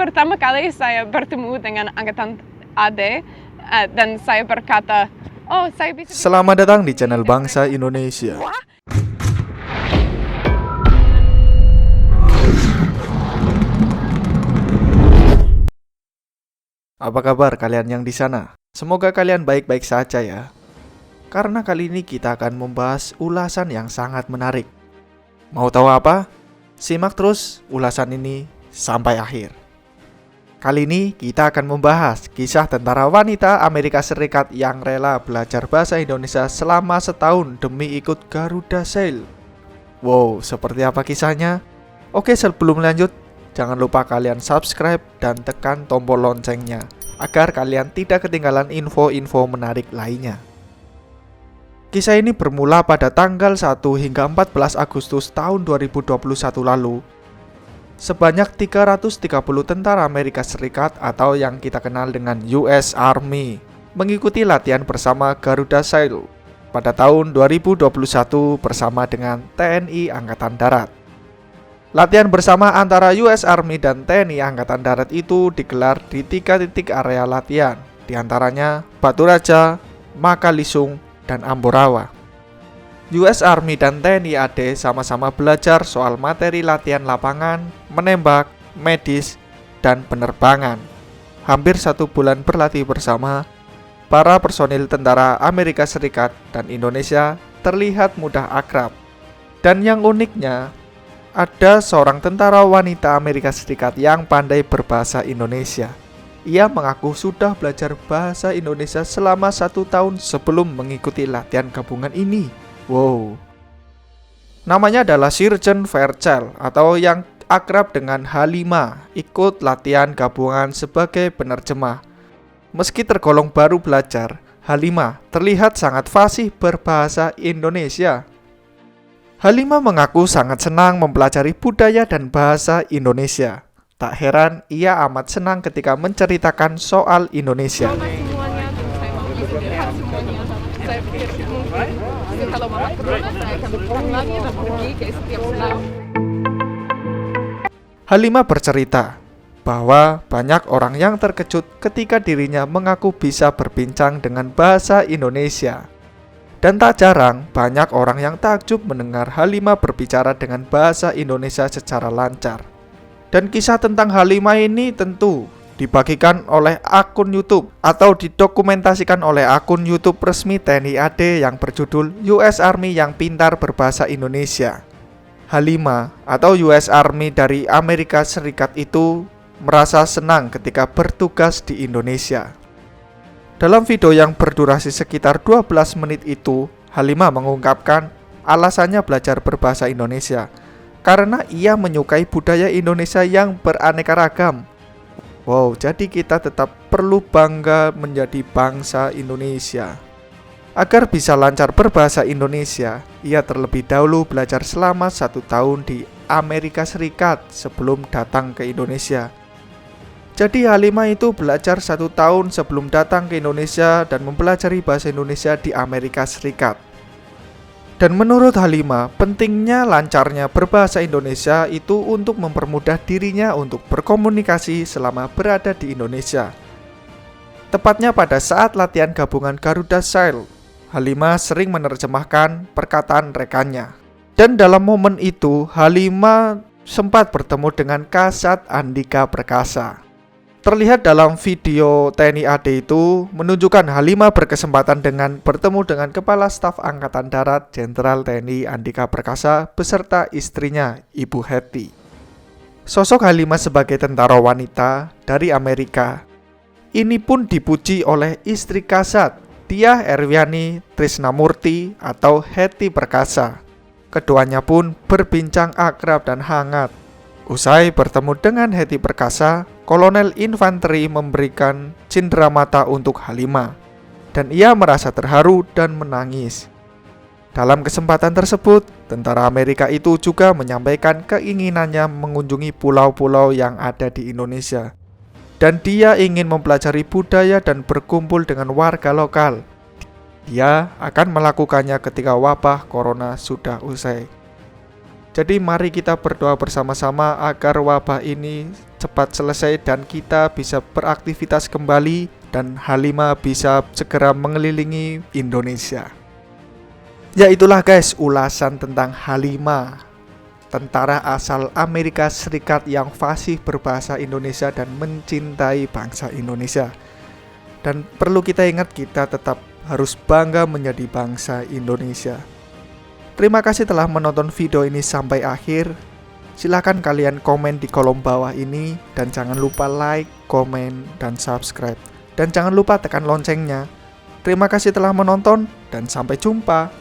pertama kali saya bertemu dengan angkatan AD dan saya berkata, oh saya bisa... Selamat datang di channel Bangsa Indonesia. Apa kabar kalian yang di sana? Semoga kalian baik-baik saja ya. Karena kali ini kita akan membahas ulasan yang sangat menarik. Mau tahu apa? Simak terus ulasan ini sampai akhir. Kali ini kita akan membahas kisah tentara wanita Amerika Serikat yang rela belajar bahasa Indonesia selama setahun demi ikut Garuda Shield. Wow, seperti apa kisahnya? Oke, sebelum lanjut, jangan lupa kalian subscribe dan tekan tombol loncengnya agar kalian tidak ketinggalan info-info menarik lainnya. Kisah ini bermula pada tanggal 1 hingga 14 Agustus tahun 2021 lalu. Sebanyak 330 tentara Amerika Serikat atau yang kita kenal dengan US Army mengikuti latihan bersama Garuda Shield pada tahun 2021 bersama dengan TNI Angkatan Darat. Latihan bersama antara US Army dan TNI Angkatan Darat itu digelar di 3 titik area latihan, diantaranya Batu Raja, Makalisung, dan Ambarawa. US Army dan TNI AD sama-sama belajar soal materi latihan lapangan, menembak, medis, dan penerbangan. Hampir 1 bulan berlatih bersama, para personil tentara Amerika Serikat dan Indonesia terlihat mudah akrab. Dan yang uniknya, ada seorang tentara wanita Amerika Serikat yang pandai berbahasa Indonesia. Ia mengaku sudah belajar bahasa Indonesia selama 1 tahun sebelum mengikuti latihan gabungan ini. Wow. Namanya adalah Sergeant Fairchild atau yang akrab dengan Halima, ikut latihan gabungan sebagai penerjemah. Meski tergolong baru belajar, Halima terlihat sangat fasih berbahasa Indonesia. Halima mengaku sangat senang mempelajari budaya dan bahasa Indonesia. Tak heran ia amat senang ketika menceritakan soal Indonesia. Halima bercerita bahwa banyak orang yang terkejut ketika dirinya mengaku bisa berbincang dengan bahasa Indonesia. Dan tak jarang banyak orang yang takjub mendengar Halima berbicara dengan bahasa Indonesia secara lancar. Dan kisah tentang Halima ini tentu dibagikan oleh akun YouTube atau didokumentasikan oleh akun YouTube resmi TNI AD yang berjudul US Army yang Pintar Berbahasa Indonesia. Halima atau US Army dari Amerika Serikat itu merasa senang ketika bertugas di Indonesia. Dalam video yang berdurasi sekitar 12 menit itu, Halima mengungkapkan alasannya belajar berbahasa Indonesia karena ia menyukai budaya Indonesia yang beraneka ragam. Wow, jadi kita tetap perlu bangga menjadi bangsa Indonesia. Agar bisa lancar berbahasa Indonesia, ia terlebih dahulu belajar selama 1 tahun di Amerika Serikat sebelum datang ke Indonesia. Jadi Halima itu belajar 1 tahun sebelum datang ke Indonesia dan mempelajari bahasa Indonesia di Amerika Serikat. Dan menurut Halima, pentingnya lancarnya berbahasa Indonesia itu untuk mempermudah dirinya untuk berkomunikasi selama berada di Indonesia. Tepatnya pada saat latihan gabungan Garuda Shield, Halima sering menerjemahkan perkataan rekannya. Dan dalam momen itu, Halima sempat bertemu dengan Kasat Andika Perkasa. Terlihat dalam video TNI AD itu menunjukkan Halima berkesempatan bertemu dengan Kepala Staf Angkatan Darat Jenderal TNI Andika Perkasa beserta istrinya Ibu Hetty. Sosok Halima sebagai tentara wanita dari Amerika ini pun dipuji oleh istri Kasat, Diah Erwiani Trisnamurti atau Hetty Perkasa. Keduanya pun berbincang akrab dan hangat. Usai bertemu dengan Hetty Perkasa, Kolonel Infanteri memberikan cindera mata untuk Halima, dan ia merasa terharu dan menangis. Dalam kesempatan tersebut, tentara Amerika itu juga menyampaikan keinginannya mengunjungi pulau-pulau yang ada di Indonesia. Dan dia ingin mempelajari budaya dan berkumpul dengan warga lokal. Dia akan melakukannya ketika wabah corona sudah usai. Jadi mari kita berdoa bersama-sama agar wabah ini cepat selesai dan kita bisa beraktivitas kembali dan H5 bisa segera mengelilingi Indonesia. Ya itulah guys, ulasan tentang H5, tentara asal Amerika Serikat yang fasih berbahasa Indonesia dan mencintai bangsa Indonesia. Dan perlu kita ingat, kita tetap harus bangga menjadi bangsa Indonesia. Terima kasih telah menonton video ini sampai akhir. Silahkan kalian komen di kolom bawah ini. Dan jangan lupa like, komen, dan subscribe. Dan jangan lupa tekan loncengnya. Terima kasih telah menonton dan sampai jumpa.